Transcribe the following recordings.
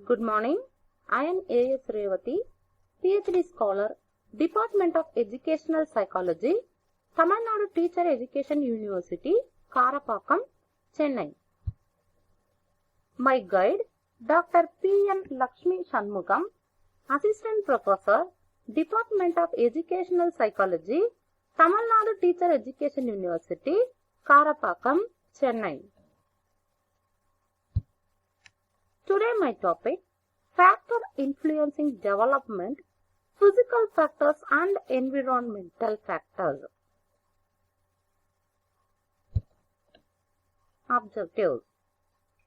Good morning. I am A.S. Revati, PhD Scholar, Department of Educational Psychology, Tamil Nadu Teacher Education University, Karapakkam, Chennai. My guide, Dr. P.N. Lakshmi Shanmugam, Assistant Professor, Department of Educational Psychology, Tamil Nadu Teacher Education University, Karapakkam, Chennai. Today my topic, factor influencing development, physical factors and environmental factors. Objectives.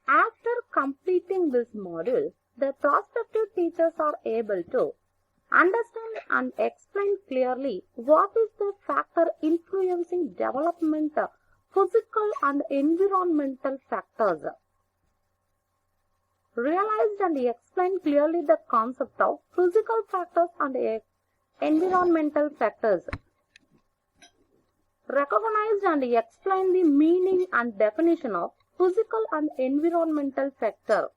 After completing this module, the prospective teachers are able to understand and explain clearly what is the factor influencing development, physical and environmental factors. Realized and explained clearly the concept of physical factors and environmental factors. Recognized and explained the meaning and definition of physical and environmental factor.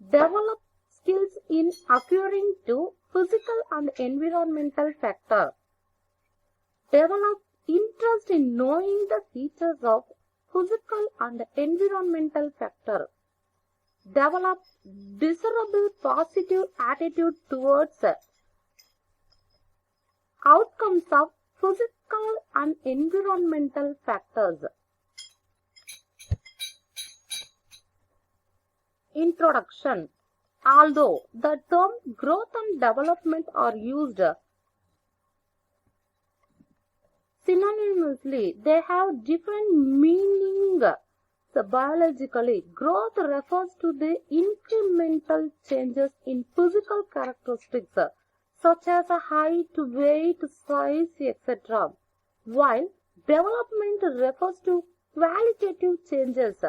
Develop skills in acquiring to physical and environmental factor. Develop interest in knowing the features of physical and environmental factor. Develop desirable positive attitude towards outcomes of physical and environmental factors. Introduction. Although the term growth and development are used synonymously, they have different meaning. So biologically, growth refers to the incremental changes in physical characteristics such as height, weight, size, etc. While development refers to qualitative changes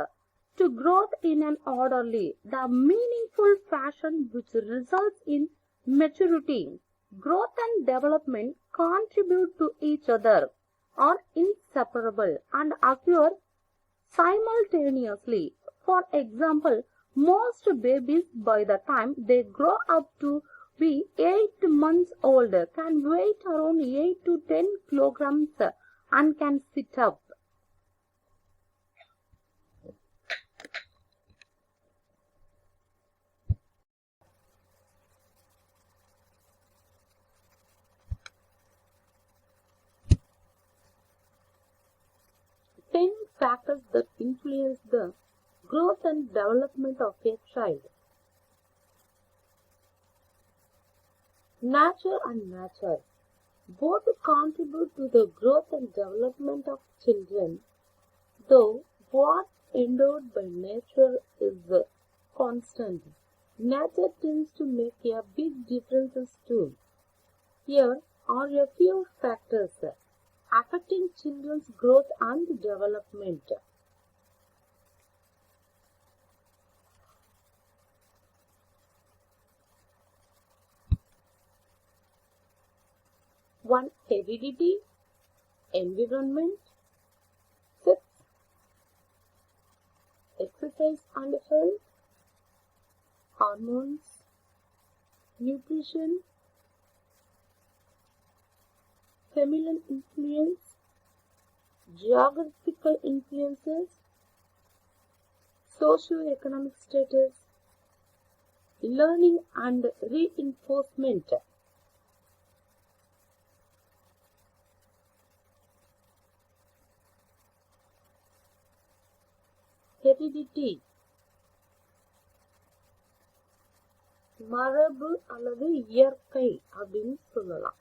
to growth in an orderly, the meaningful fashion which results in maturity. Growth and development contribute to each other, are inseparable and occur simultaneously. For example, most babies by the time they grow up to be 8 months old can weigh around 8 to 10 kilograms and can sit up. Factors that influence the growth and development of a child. Nature and nurture both contribute to the growth and development of children, though what endowed by nature is constant. Nature tends to make a big differences too. Here are a few factors affecting children's growth and development. One, heredity, environment. 6, exercise and health, hormones, nutrition, familial influence, geographical influences, socio-economic status, learning and reinforcement. Heredity, மரபு அல்லது இயற்கை அப்படின்னு சொல்லலாம்.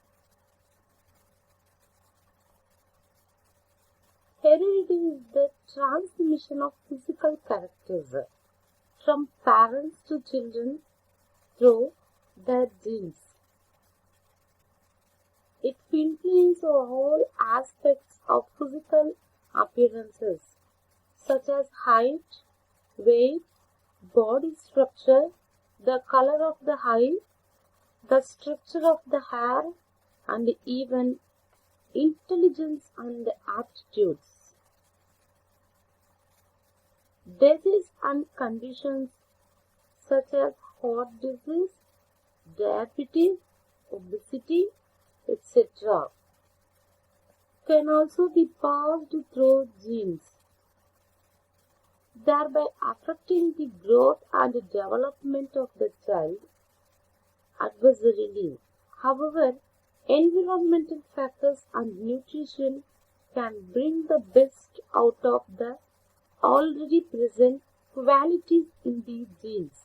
Heredity is the transmission of physical characters from parents to children through their genes. It influences all aspects of physical appearances such as height, weight, body structure, the color of the eye, the structure of the hair, and even intelligence and aptitudes. Disease and conditions such as heart disease, diabetes, obesity, etc. can also be passed through genes, thereby affecting the growth and development of the child adversarially. However, environmental factors and nutrition can bring the best out of the already present qualities in these genes.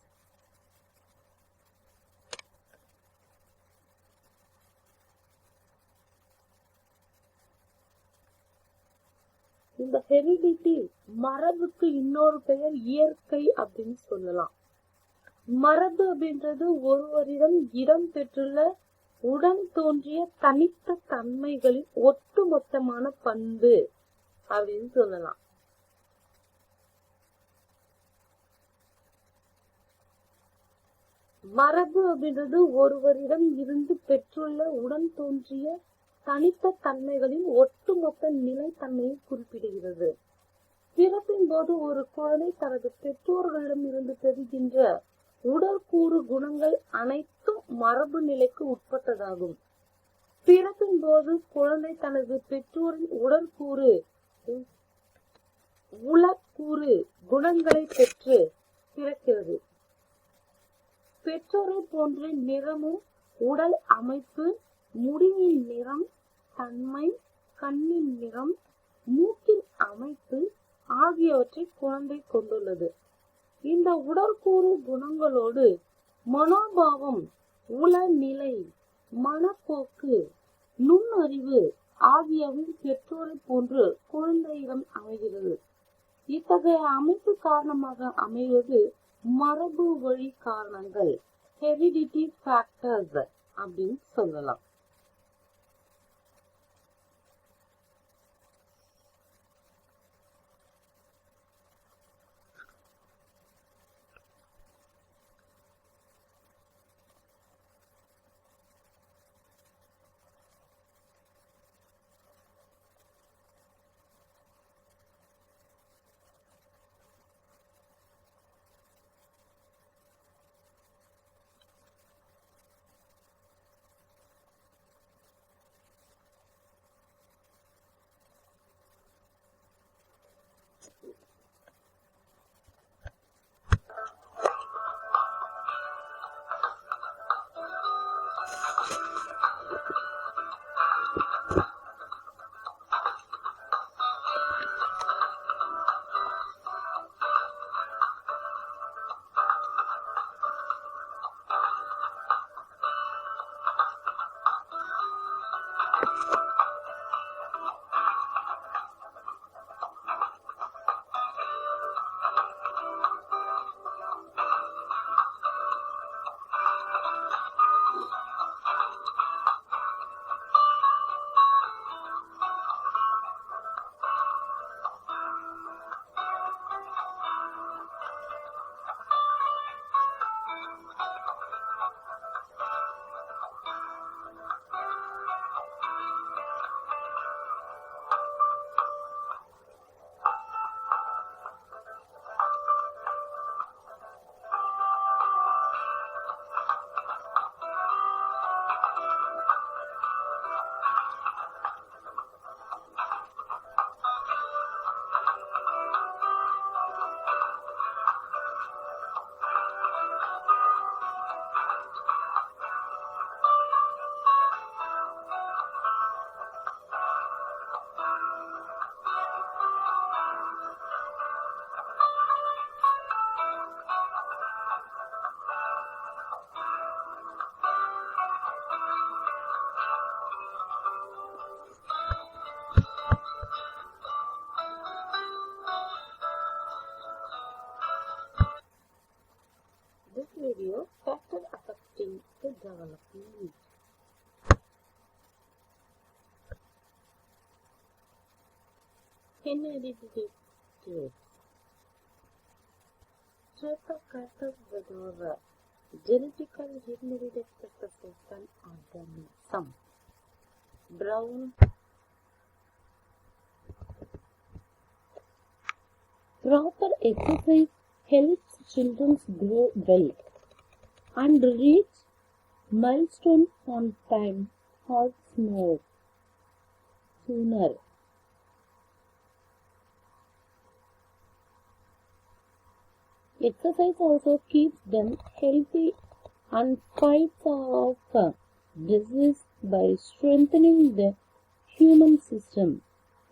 இந்த heredity மரபுக்கு இன்னொரு பெயர் இயற்கை அப்படின்னு சொல்லலாம். மரபு அப்படின்றது ஒருவரிடம் இடம் பெற்றுள்ள உடன் தோன்றிய தனித்த தன்மைகளின் ஒட்டுமொத்தமான பண்பு அப்படின்னு சொல்லலாம். மரபு அப்படின்றது ஒருவரிடம் இருந்து பெற்றுள்ள உடன் தோன்றிய தனித்த தன்மைகளின் ஒட்டுமொத்த நிலைத்தன்மையை குறிப்பிடுகிறது. பிறப்பின் போது ஒரு குழந்தை தனது பெற்றோர்களிடம் இருந்து பெறுகின்ற உடற்கூறு குணங்கள் அனைத்தும் மரபு நிலைக்கு உட்பட்டதாகும். பிறப்பின் போது குழந்தை தனது பெற்றோரின் உடற்கூறு உளக்கூறு குணங்களை பெற்று பிறக்கிறது. பெற்றோரை போன்ற நிறமும் உடல் அமைப்பு, முடியின் நிறம், தன்மை, கண்ணின் நிறம், மூக்கின் அமைப்பு ஆகியவற்றை குழந்தை கொண்டுள்ளது. இந்த உடற்கூறு குணங்களோடு மனோபாவம், உளநிலை, மனப்போக்கு, நுண்ணறிவு ஆகியவை பெற்றோரை போன்று குழந்தையிடம் அமைகிறது. இத்தகைய அமைப்பு காரணமாக அமைவது மரபு வழி காரணங்கள், ஹெரிடிட்டி ஃபேக்டர்ஸ் அப்படின்னு சொல்லலாம். Video factor affecting the development. Hereditary traits. Traits of characters that are genetically inherited successes and organism. Brown. Proper exercise helps children grow well. and reach milestone on time or sooner. Exercise also keeps them healthy and fights off disease by strengthening the human system,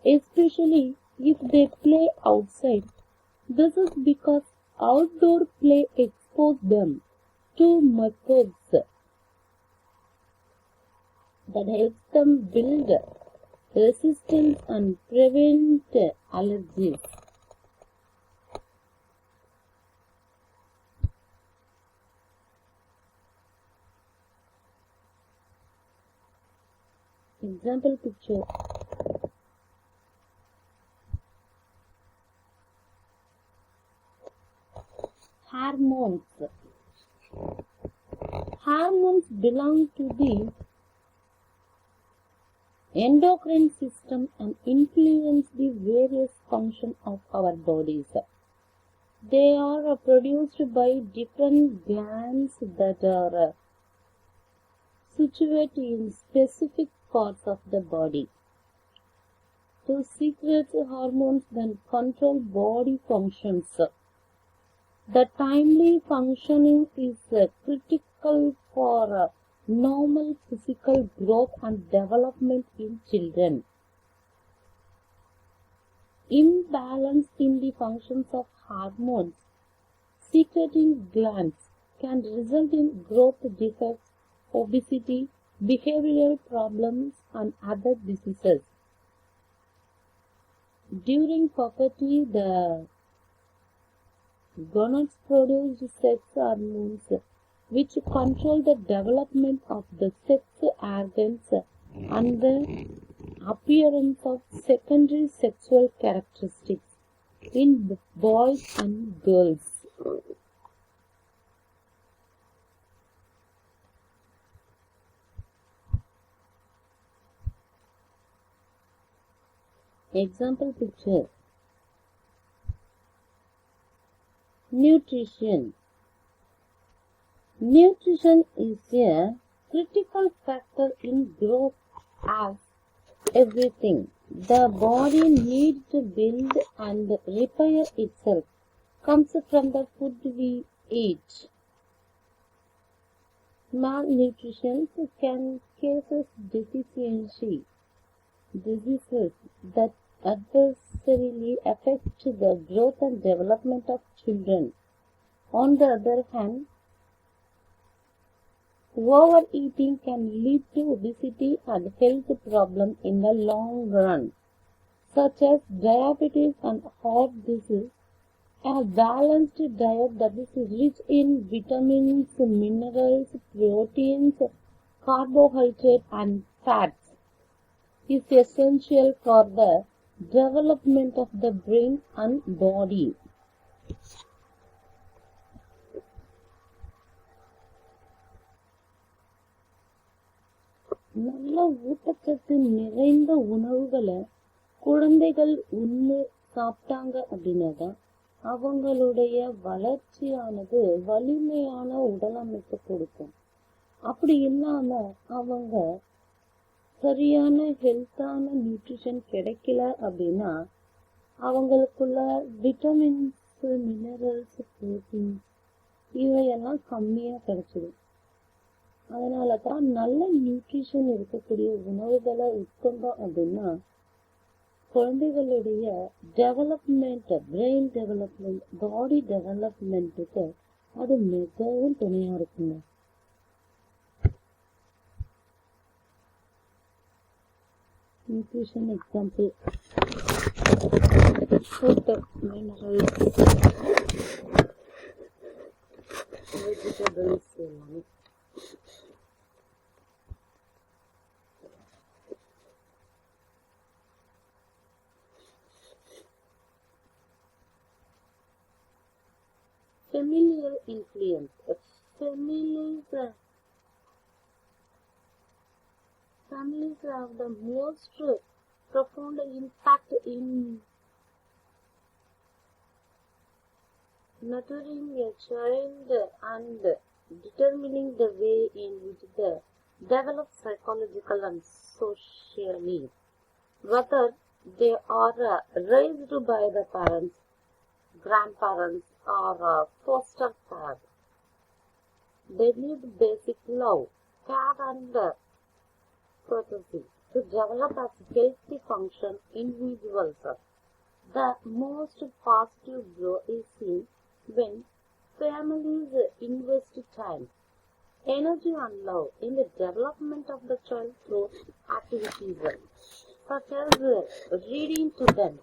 especially if they play outside. This is because outdoor play exposes them to methods that help them build resistance and prevent allergies. Example picture. Hormones. Hormones belong to the endocrine system and influence the various functions of our bodies. They are produced by different glands that are situated in specific parts of the body. Those secret hormones then control body functions. The timely functioning is critical for normal physical growth and development in children. Imbalance in the functions of hormones secreting glands can result in growth defects, obesity, behavioral problems, and other diseases. During puberty, the gonads produce sex hormones which control the development of the sex organs and the appearance of secondary sexual characteristics in boys and girls. Example picture. Nutrition. Nutrition is a critical factor in growth as everything the body needs to build and repair itself comes from the food we eat. Malnutrition can cause deficiency diseases that adversely affect the growth and development of children. On the other hand, overeating can lead to obesity and health problems in the long run, such as diabetes and heart disease. A balanced diet that is rich in vitamins, minerals, proteins, carbohydrates, and fats is essential for the development of the brain and body. நல்ல ஊட்டச்சத்து நிறைந்த உணவுகளை குழந்தைகள் சாப்பிட்டாங்க அப்படின்னாதான் அவங்களுடைய வளர்ச்சியானது வலிமையான உடலமைப்பு கொடுக்கும். அப்படி இல்லாம அவங்க சரியான ஹெல்த்தான நியூட்ரிஷன் கிடைக்கல அப்படின்னா அவங்களுக்குள்ள விட்டமின்ஸ், மினரல்ஸ், புரோட்டீன்ஸ் இவையெல்லாம் கம்மியா கிடைச்சிடும். அதனாலதான் நல்ல நியூட்ரிஷன் இருக்கக்கூடிய உணவுகளை உட்கொண்டோம் அப்படின்னா குழந்தைகளுடைய டெவலப்மெண்ட், பிரெயின் டெவலப்மெண்ட், பாடி டெவலப்மெண்ட்டுக்கு அது மிகவும் துணையா இருக்குங்க. Nutrition example: food, minerals, vegetables. Familial influence. Families have the most profound impact in nurturing a child and determining the way in which they develop psychological and social needs. Whether they are raised by the parents, grandparents, or foster care, they need basic love, care, and courtesy to develop as healthy function individuals. The most positive growth is seen when families invest time, energy, and love in the development of the child through activities such as reading to them,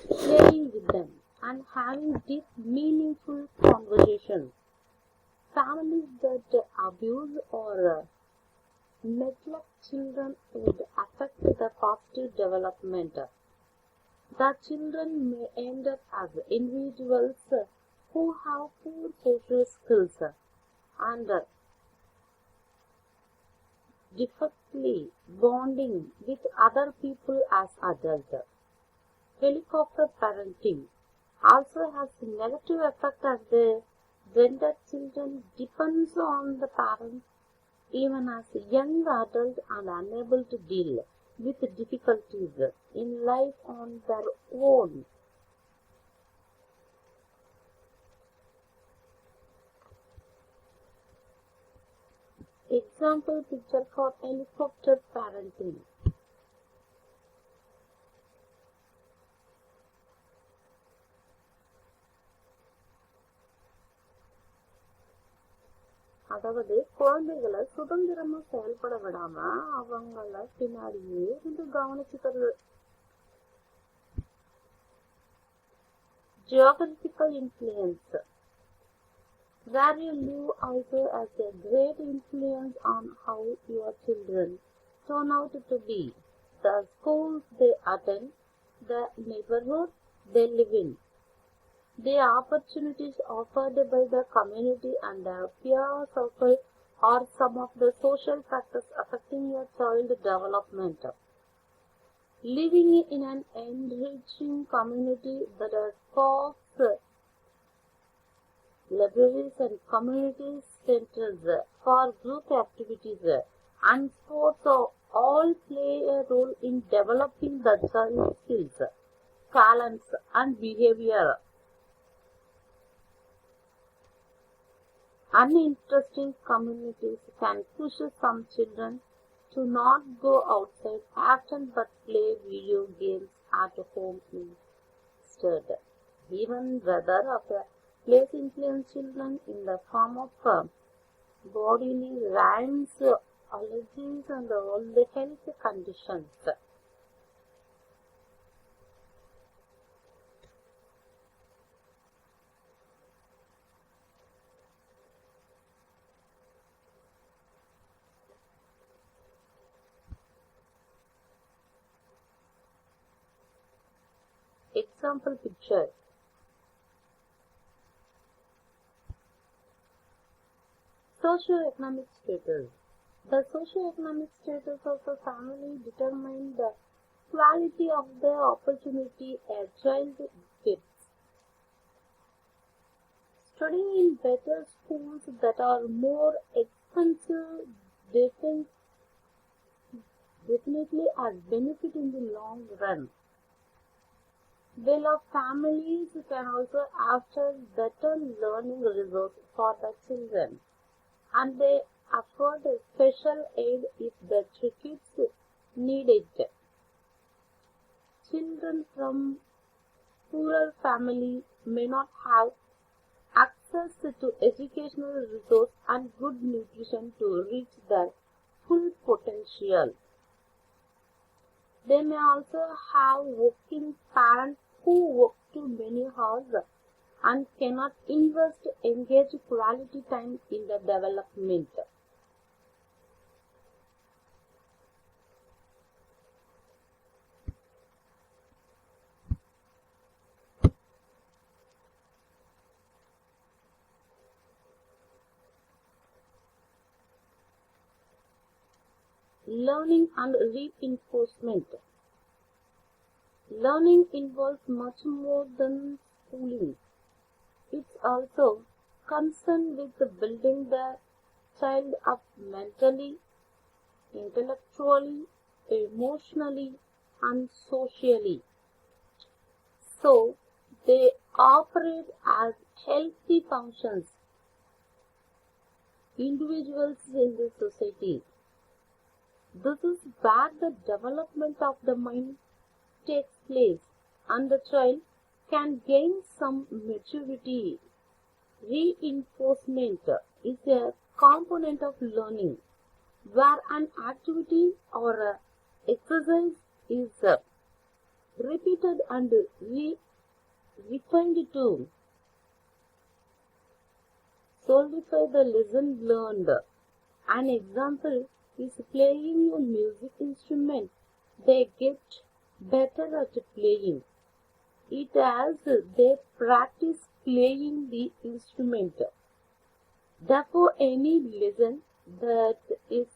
playing with them, and having deep, meaningful conversations. Families that abuse or neglect children would affect the positive development. The children may end up as individuals who have poor social skills and difficulty bonding with other people as adults. Helicopter parenting also has a negative effect as the gender children depends on the parents even as young adults and unable to deal with difficulties in life on their own. Example picture for helicopter parenting. அதாவது குழந்தைகளை சுதந்திரமா செயல்பட விடாம அவங்கள பின்னாடியே இருந்து கவனிச்சுக்கிறது. Geographical influence. Where you live also has a great influence on how your children turn out to be, the schools they attend, the neighborhood they live in, the opportunities offered by the community and their peer circle are some of the social factors affecting your child development. Living in an enriching community that has parks, libraries and community centers for group activities and sports all play a role in developing the child's skills, talents and behavior. Uninteresting communities can push some children to not go outside often but play video games at home instead. Even weather of a place influence children in the form of bodily ranks, allergies and all the health conditions. Example picture. Socioeconomic status. The socioeconomic status of a family determines the quality of the opportunity a child gets. Studying in better schools that are more expensive definitely has benefit in the long run. Well-off families can also offer better learning resources for the children, and they afford special aid if the kids need it. Children from poorer families may not have access to educational resources and good nutrition to reach their full potential. They may also have working parents who work too many hours and cannot engage quality time in the development. Learning and reinforcement. Learning involves much more than schooling. It's also concerned with building the child up mentally, intellectually, emotionally, and socially. So, they operate as healthy functions, individuals in the society. This is where the development of the mind takes place and the child can gain some maturity. Reinforcement is a component of learning where an activity or a exercise is repeated and refined to solidify the lesson learned. An example is playing a music instrument. They get better at playing it as they practice playing the instrument. Therefore, any lesson that is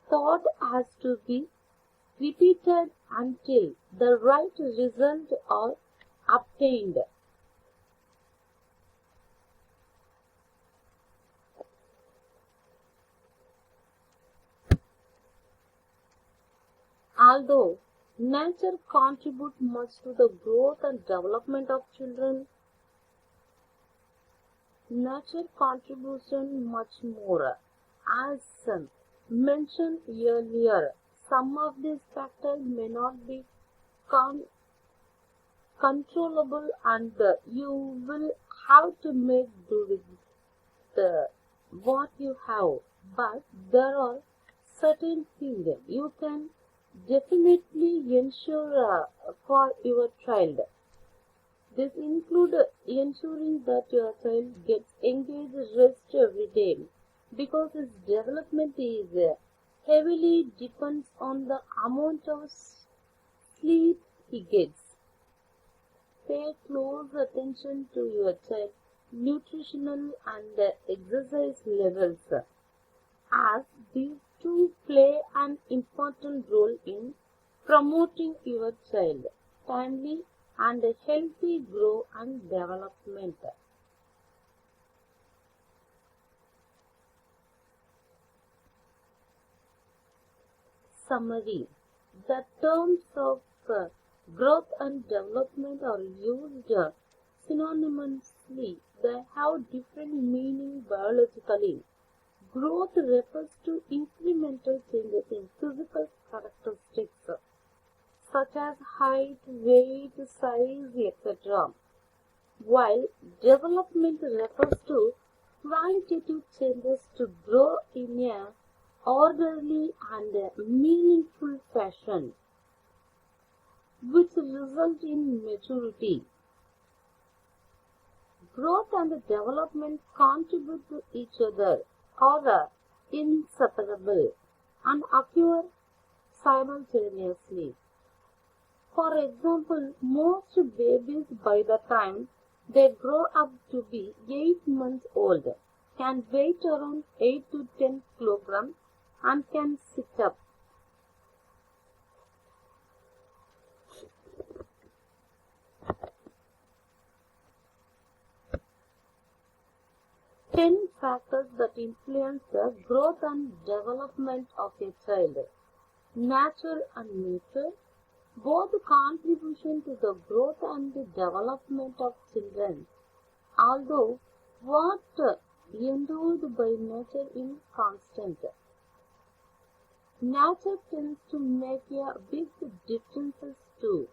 taught has to be repeated until the right result are obtained. Although nature contributes much to the growth and development of children, nature contribution much more. As mentioned earlier, some of these factors may not be controllable and you will have to make do with what you have. But there are certain things you can definitely ensure for your child. This includes ensuring that your child gets engaged rest every day because his development is heavily depends on the amount of sleep he gets. Pay close attention to your child's nutritional and exercise levels as these two play an important role in promoting your child's timely and healthy growth and development. Summary. The terms of growth and development are used synonymously. They have different meaning biologically. Growth refers to incremental changes in physical characteristics such as height, weight, size, etc. While development refers to qualitative changes to grow in a orderly and meaningful fashion, which result in maturity. Growth and development contribute to each other, are inseparable, and occur simultaneously. For example, most babies by the time they grow up to be 8 months old can weigh around 8 to 10 kilograms and can sit up. Ten factors that influence the growth and development of a child. Nature and nature both contribution to the growth and the development of children, although what endured by nature is constant. Nature tends to make a big differences too.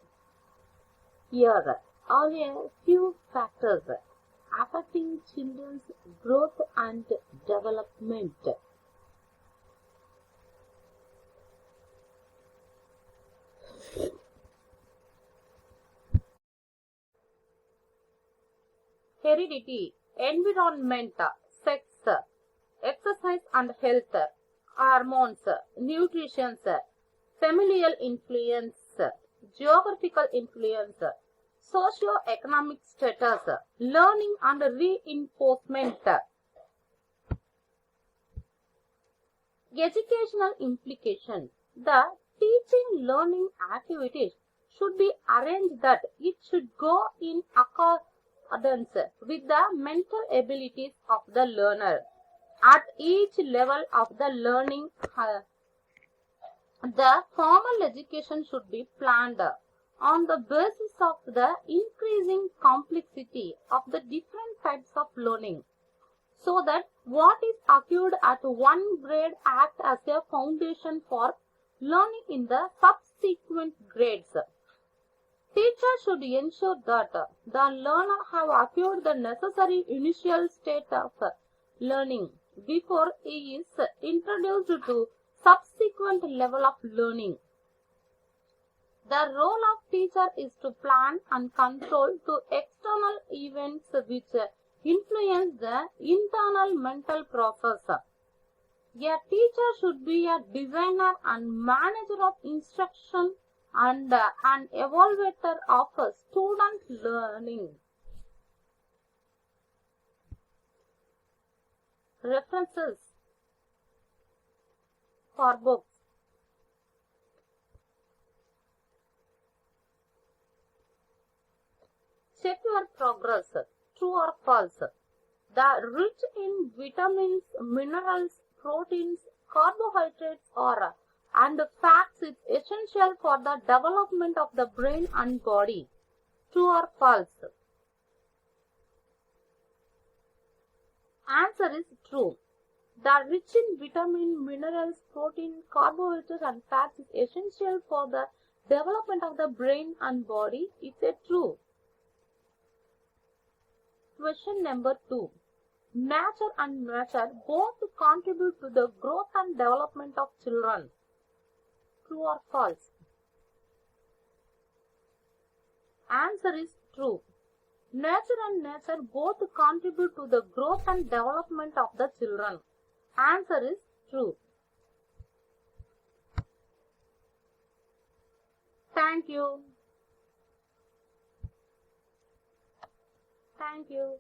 Here are a few factors affecting children's growth and development. Heredity, environment, sex, exercise and health, hormones, nutrition, familial influence, geographical influence, socio-economic status, learning and reinforcement, educational implication. The teaching learning activities should be arranged that it should go in accordance with the mental abilities of the learner. At each level of the learning, the formal education should be planned on the basis of the increasing complexity of the different types of learning, so that what is acquired at one grade acts as a foundation for learning in the subsequent grades. Teachers should ensure that the learner have acquired the necessary initial state of learning before he is introduced to subsequent level of learning. The role of teacher is to plan and control to external events which influence the internal mental process. A teacher should be a designer and manager of instruction and an evaluator of student learning. References for books. Check your progress. True or false? The rich in vitamins, minerals, proteins, carbohydrates and fats is essential for the development of the brain and body. True or false? Answer is true. The rich in vitamin, minerals, protein, carbohydrates and fats is essential for the development of the brain and body. It's a true. Question number 2. Nature and nurture both contribute to the growth and development of children. True or false? Answer is true. Nature and nurture both contribute to the growth and development of the children. Answer is true. Thank you. Thank you.